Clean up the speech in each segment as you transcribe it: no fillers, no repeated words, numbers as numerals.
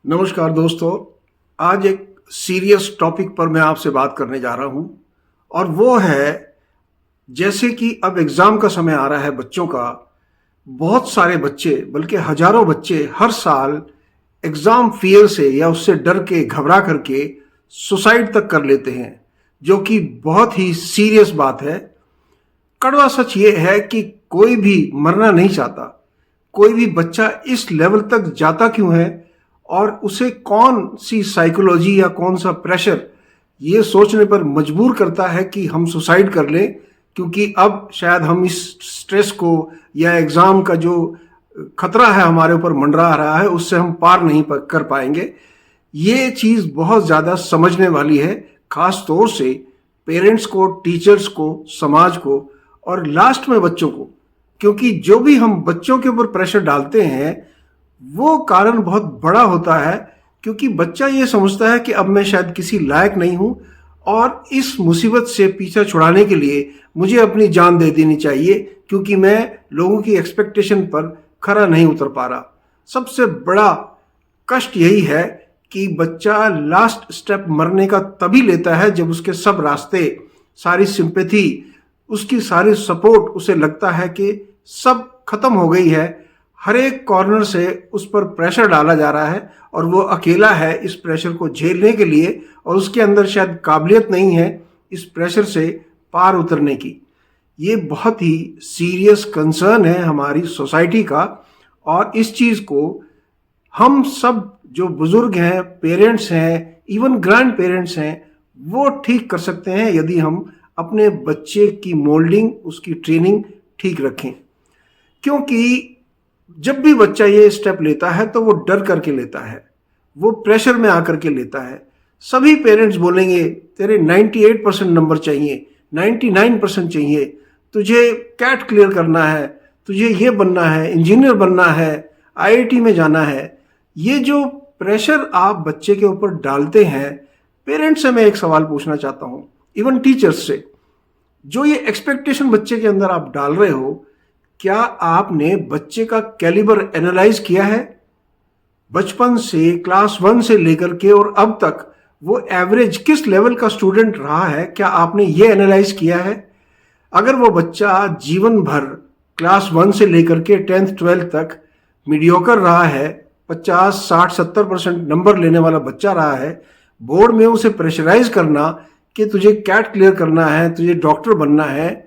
नमस्कार दोस्तों। आज एक सीरियस टॉपिक पर मैं आपसे बात करने जा रहा हूं और वो है जैसे कि अब एग्ज़ाम का समय आ रहा है बच्चों का। बहुत सारे बच्चे बल्कि हजारों बच्चे हर साल एग्ज़ाम फियर से या उससे डर के घबरा करके सुसाइड तक कर लेते हैं, जो कि बहुत ही सीरियस बात है। कड़वा सच ये है कि कोई भी मरना नहीं चाहता। कोई भी बच्चा इस लेवल तक जाता क्यों है और उसे कौन सी साइकोलॉजी या कौन सा प्रेशर ये सोचने पर मजबूर करता है कि हम सुसाइड कर लें, क्योंकि अब शायद हम इस स्ट्रेस को या एग्ज़ाम का जो खतरा है हमारे ऊपर मंडरा रहा है उससे हम पार नहीं कर पाएंगे। ये चीज़ बहुत ज़्यादा समझने वाली है, खास तौर से पेरेंट्स को, टीचर्स को, समाज को और लास्ट में बच्चों को। क्योंकि जो भी हम बच्चों के ऊपर प्रेशर डालते हैं वो कारण बहुत बड़ा होता है, क्योंकि बच्चा ये समझता है कि अब मैं शायद किसी लायक नहीं हूं और इस मुसीबत से पीछा छुड़ाने के लिए मुझे अपनी जान दे देनी चाहिए, क्योंकि मैं लोगों की एक्सपेक्टेशन पर खरा नहीं उतर पा रहा। सबसे बड़ा कष्ट यही है कि बच्चा लास्ट स्टेप मरने का तभी लेता है जब उसके सब रास्ते, सारी सिंपैथी, उसकी सारी सपोर्ट, उसे लगता है कि सब खत्म हो गई है। हर एक कॉर्नर से उस पर प्रेशर डाला जा रहा है और वो अकेला है इस प्रेशर को झेलने के लिए, और उसके अंदर शायद काबिलियत नहीं है इस प्रेशर से पार उतरने की। ये बहुत ही सीरियस कंसर्न है हमारी सोसाइटी का, और इस चीज़ को हम सब जो बुजुर्ग हैं, पेरेंट्स हैं, इवन ग्रैंड पेरेंट्स हैं, वो ठीक कर सकते हैं यदि हम अपने बच्चे की मोल्डिंग, उसकी ट्रेनिंग ठीक रखें। क्योंकि जब भी बच्चा ये स्टेप लेता है तो वो डर करके लेता है, वो प्रेशर में आकर के लेता है। सभी पेरेंट्स बोलेंगे तेरे 98% नंबर चाहिए, 99% चाहिए, तुझे कैट क्लियर करना है, तुझे ये बनना है, इंजीनियर बनना है, आईआईटी में जाना है। ये जो प्रेशर आप बच्चे के ऊपर डालते हैं, पेरेंट्स से मैं एक सवाल पूछना चाहता हूँ, इवन टीचर्स से। जो ये एक्सपेक्टेशन बच्चे के अंदर आप डाल रहे हो, क्या आपने बच्चे का कैलिबर एनालाइज किया है? बचपन से क्लास 1 से लेकर के और अब तक वो एवरेज किस लेवल का स्टूडेंट रहा है, क्या आपने ये एनालाइज किया है? अगर वो बच्चा जीवन भर क्लास 1 से लेकर के 10th 12th तक मीडियोकर रहा है, 50 60 70% नंबर लेने वाला बच्चा रहा है, बोर्ड में उसे प्रेशराइज करना कि तुझे कैट क्लियर करना है, तुझे डॉक्टर बनना है,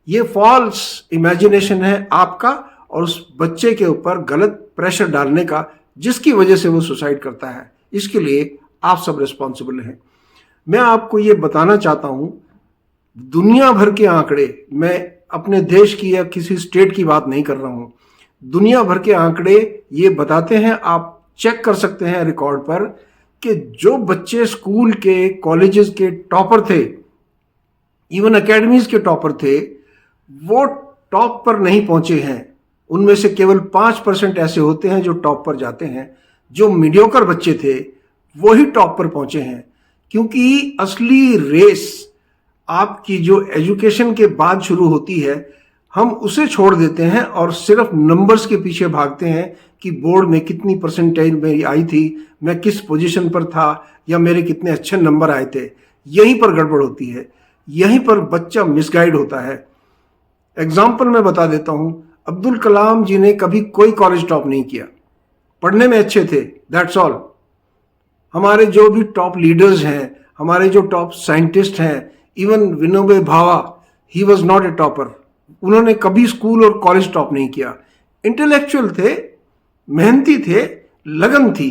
ये फॉल्स इमेजिनेशन है आपका और उस बच्चे के ऊपर गलत प्रेशर डालने का, जिसकी वजह से वो सुसाइड करता है। इसके लिए आप सब रिस्पॉन्सिबल हैं। मैं आपको ये बताना चाहता हूँ, दुनिया भर के आंकड़े, मैं अपने देश की या किसी स्टेट की बात नहीं कर रहा हूँ, दुनिया भर के आंकड़े ये बताते हैं, आप चेक कर सकते हैं रिकॉर्ड पर, कि जो बच्चे स्कूल के, कॉलेजेस के टॉपर थे, इवन एकेडमीज के टॉपर थे, वो टॉप पर नहीं पहुंचे हैं। उनमें से केवल 5% ऐसे होते हैं जो टॉप पर जाते हैं। जो मीडियोकर बच्चे थे वो ही टॉप पर पहुंचे हैं, क्योंकि असली रेस आपकी जो एजुकेशन के बाद शुरू होती है, हम उसे छोड़ देते हैं और सिर्फ नंबर्स के पीछे भागते हैं कि बोर्ड में कितनी परसेंटेज मेरी आई थी, मैं किस पोजीशन पर था, या मेरे कितने अच्छे नंबर आए थे। यहीं पर गड़बड़ होती है, यहीं पर बच्चा मिसगाइड होता है। एग्जाम्पल मैं बता देता हूं, अब्दुल कलाम जी ने कभी कोई कॉलेज टॉप नहीं किया, पढ़ने में अच्छे थे, दैट्स ऑल। हमारे जो भी टॉप लीडर्स हैं, हमारे जो टॉप साइंटिस्ट हैं, even Vinoba Bhave, he was not a topper. उन्होंने कभी स्कूल और कॉलेज टॉप नहीं किया। इंटेलेक्चुअल थे, मेहनती थे, लगन थी।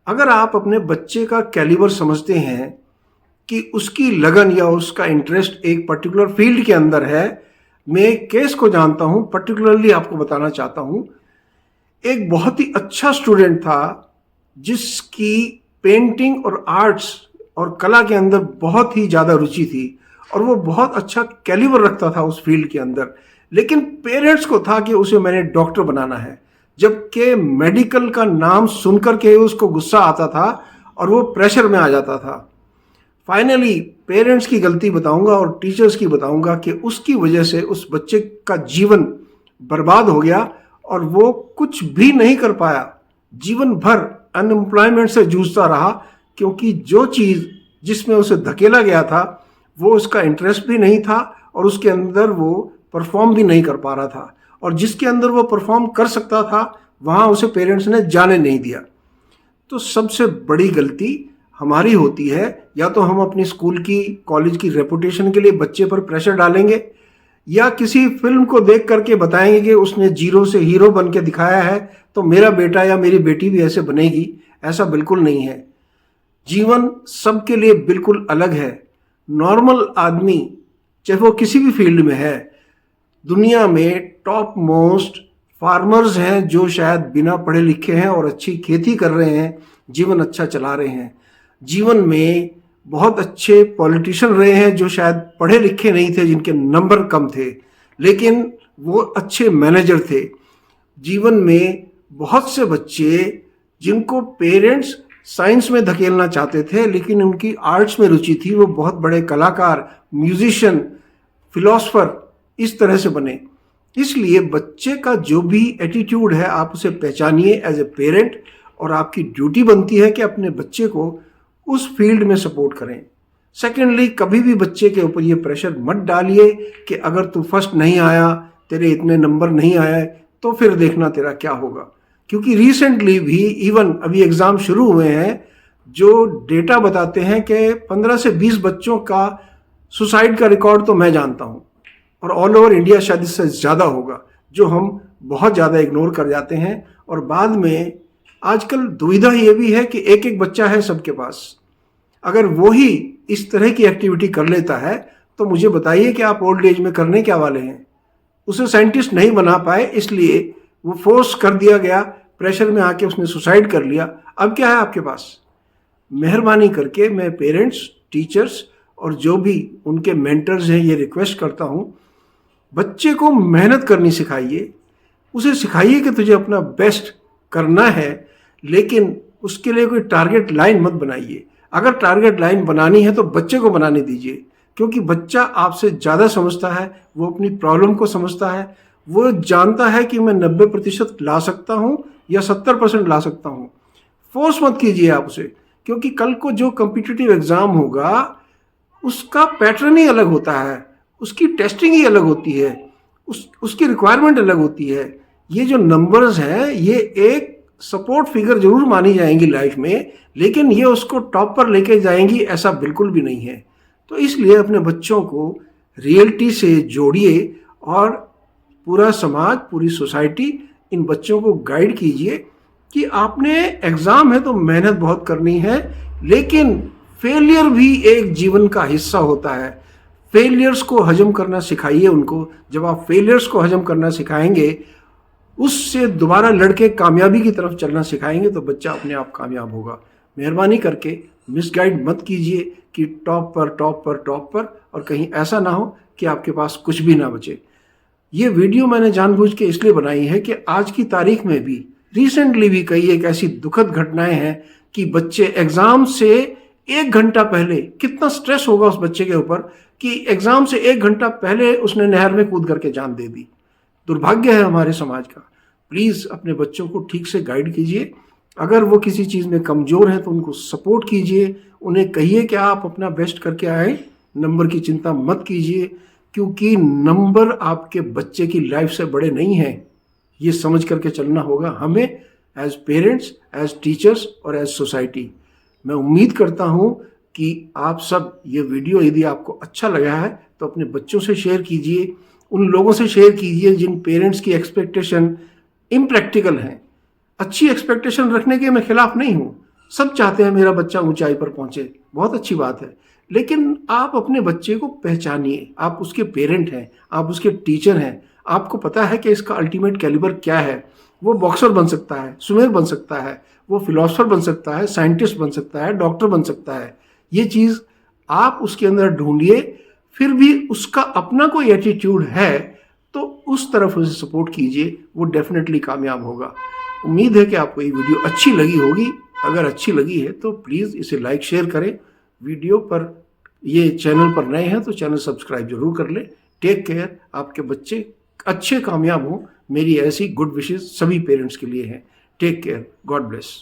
अगर आप अपने बच्चे का कैलिबर समझते हैं कि उसकी लगन या उसका इंटरेस्ट एक पर्टिकुलर फील्ड के अंदर है, मैं एक केस को जानता हूं, पर्टिकुलरली आपको बताना चाहता हूं। एक बहुत ही अच्छा स्टूडेंट था जिसकी पेंटिंग और आर्ट्स और कला के अंदर बहुत ही ज़्यादा रुचि थी और वो बहुत अच्छा कैलिबर रखता था उस फील्ड के अंदर, लेकिन पेरेंट्स को था कि उसे मैंने डॉक्टर बनाना है, जबकि मेडिकल का नाम सुनकर के उसको गुस्सा आता था और वो प्रेशर में आ जाता था। फाइनली पेरेंट्स की गलती बताऊंगा और टीचर्स की बताऊंगा कि उसकी वजह से उस बच्चे का जीवन बर्बाद हो गया और वो कुछ भी नहीं कर पाया। जीवन भर अनएम्प्लॉयमेंट से जूझता रहा, क्योंकि जो चीज़ जिसमें उसे धकेला गया था वो उसका इंटरेस्ट भी नहीं था और उसके अंदर वो परफॉर्म भी नहीं कर पा रहा था, और जिसके अंदर वो परफॉर्म कर सकता था वहाँ उसे पेरेंट्स ने जाने नहीं दिया। तो सबसे बड़ी गलती हमारी होती है, या तो हम अपनी स्कूल की कॉलेज की रेपुटेशन के लिए बच्चे पर प्रेशर डालेंगे, या किसी फिल्म को देख करके बताएंगे कि उसने जीरो से हीरो बन के दिखाया है तो मेरा बेटा या मेरी बेटी भी ऐसे बनेगी। ऐसा बिल्कुल नहीं है। जीवन सबके लिए बिल्कुल अलग है। नॉर्मल आदमी, चाहे वो किसी भी फील्ड में है, दुनिया में टॉप मोस्ट फार्मर्स हैं जो शायद बिना पढ़े लिखे हैं और अच्छी खेती कर रहे हैं, जीवन अच्छा चला रहे हैं। जीवन में बहुत अच्छे पॉलिटिशियन रहे हैं जो शायद पढ़े लिखे नहीं थे, जिनके नंबर कम थे, लेकिन वो अच्छे मैनेजर थे। जीवन में बहुत से बच्चे जिनको पेरेंट्स साइंस में धकेलना चाहते थे लेकिन उनकी आर्ट्स में रुचि थी, वो बहुत बड़े कलाकार, म्यूजिशियन, फिलोसफर इस तरह से बने। इसलिए बच्चे का जो भी एटीट्यूड है आप उसे पहचानिए एज ए पेरेंट, और आपकी ड्यूटी बनती है कि अपने बच्चे को उस फील्ड में सपोर्ट करें। सेकेंडली, कभी भी बच्चे के ऊपर ये प्रेशर मत डालिए कि अगर तू फर्स्ट नहीं आया, तेरे इतने नंबर नहीं आए तो फिर देखना तेरा क्या होगा। क्योंकि रिसेंटली भी इवन अभी एग्ज़ाम शुरू हुए हैं, जो डेटा बताते हैं कि 15 से 20 बच्चों का सुसाइड का रिकॉर्ड तो मैं जानता हूँ, और ऑल ओवर इंडिया शायद इससे ज़्यादा होगा, जो हम बहुत ज़्यादा इग्नोर कर जाते हैं। और बाद में आजकल दुविधा ये भी है कि एक एक बच्चा है सबके पास। अगर वो ही इस तरह की एक्टिविटी कर लेता है तो मुझे बताइए कि आप ओल्ड एज में करने क्या वाले हैं। उसे साइंटिस्ट नहीं बना पाए, इसलिए वो फोर्स कर दिया गया, प्रेशर में आके उसने सुसाइड कर लिया। अब क्या है आपके पास? मेहरबानी करके मैं पेरेंट्स, टीचर्स और जो भी उनके मेंटर्स हैं ये रिक्वेस्ट करता हूँ, बच्चे को मेहनत करनी सिखाइए। उसे सिखाइए कि तुझे अपना बेस्ट करना है, लेकिन उसके लिए कोई टारगेट लाइन मत बनाइए। अगर टारगेट लाइन बनानी है तो बच्चे को बनाने दीजिए, क्योंकि बच्चा आपसे ज़्यादा समझता है, वो अपनी प्रॉब्लम को समझता है, वो जानता है कि मैं 90% ला सकता हूँ या 70% ला सकता हूँ। फोर्स मत कीजिए आप उसे, क्योंकि कल को जो कॉम्पिटिटिव एग्ज़ाम होगा उसका पैटर्न ही अलग होता है, उसकी टेस्टिंग ही अलग होती है, उसकी रिक्वायरमेंट अलग होती है। ये जो नंबर्स हैं ये एक सपोर्ट फिगर जरूर मानी जाएंगी लाइफ में, लेकिन ये उसको टॉप पर लेके जाएंगी ऐसा बिल्कुल भी नहीं है। तो इसलिए अपने बच्चों को रियलिटी से जोड़िए और पूरा समाज, पूरी सोसाइटी इन बच्चों को गाइड कीजिए कि आपने एग्ज़ाम है तो मेहनत बहुत करनी है, लेकिन फेलियर भी एक जीवन का हिस्सा होता है। फेलियर्स को हजम करना सिखाइए उनको। जब आप फेलियर्स को हजम करना सिखाएंगे, उससे दोबारा लड़के कामयाबी की तरफ चलना सिखाएंगे, तो बच्चा अपने आप कामयाब होगा। मेहरबानी करके मिसगाइड मत कीजिए कि टॉप पर टॉप पर टॉप पर, और कहीं ऐसा ना हो कि आपके पास कुछ भी ना बचे। ये वीडियो मैंने जानबूझ के इसलिए बनाई है कि आज की तारीख में भी, रिसेंटली भी कई एक ऐसी दुखद घटनाएं हैं कि बच्चे एग्ज़ाम से 1 घंटा पहले, कितना स्ट्रेस होगा उस बच्चे के ऊपर कि एग्ज़ाम से 1 घंटा पहले उसने नहर में कूद करके जान दे दी। दुर्भाग्य है हमारे समाज का। प्लीज़ अपने बच्चों को ठीक से गाइड कीजिए। अगर वो किसी चीज़ में कमज़ोर हैं तो उनको सपोर्ट कीजिए, उन्हें कहिए कि आप अपना बेस्ट करके आए, नंबर की चिंता मत कीजिए, क्योंकि नंबर आपके बच्चे की लाइफ से बड़े नहीं हैं। ये समझ करके चलना होगा हमें एज पेरेंट्स, एज टीचर्स और एज सोसाइटी। मैं उम्मीद करता हूँ कि आप सब ये वीडियो यदि आपको अच्छा लगा है तो अपने बच्चों से शेयर कीजिए, उन लोगों से शेयर कीजिए जिन पेरेंट्स की एक्सपेक्टेशन इम्प्रैक्टिकल हैं। अच्छी एक्सपेक्टेशन रखने के मैं खिलाफ नहीं हूँ, सब चाहते हैं मेरा बच्चा ऊंचाई पर पहुँचे, बहुत अच्छी बात है, लेकिन आप अपने बच्चे को पहचानिए। आप उसके पेरेंट हैं, आप उसके टीचर हैं, आपको पता है कि इसका अल्टीमेट कैलिबर क्या है। वो बॉक्सर बन सकता है, स्विमर बन सकता है, वो फिलोसफर बन सकता है, साइंटिस्ट बन सकता है, डॉक्टर बन सकता है। ये चीज़ आप उसके अंदर ढूंढिए। फिर भी उसका अपना कोई एटीट्यूड है तो उस तरफ उसे सपोर्ट कीजिए, वो डेफिनेटली कामयाब होगा। उम्मीद है कि आपको ये वीडियो अच्छी लगी होगी। अगर अच्छी लगी है तो प्लीज़ इसे लाइक शेयर करें। वीडियो पर, ये चैनल पर नए हैं तो चैनल सब्सक्राइब जरूर कर लें। टेक केयर, आपके बच्चे अच्छे कामयाब हों। मेरी ऐसी गुड विशेस सभी पेरेंट्स के लिए हैं। Take care, God bless.